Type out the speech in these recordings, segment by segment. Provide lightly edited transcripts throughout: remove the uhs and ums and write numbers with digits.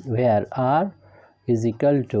where r is equal to،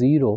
0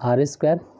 r²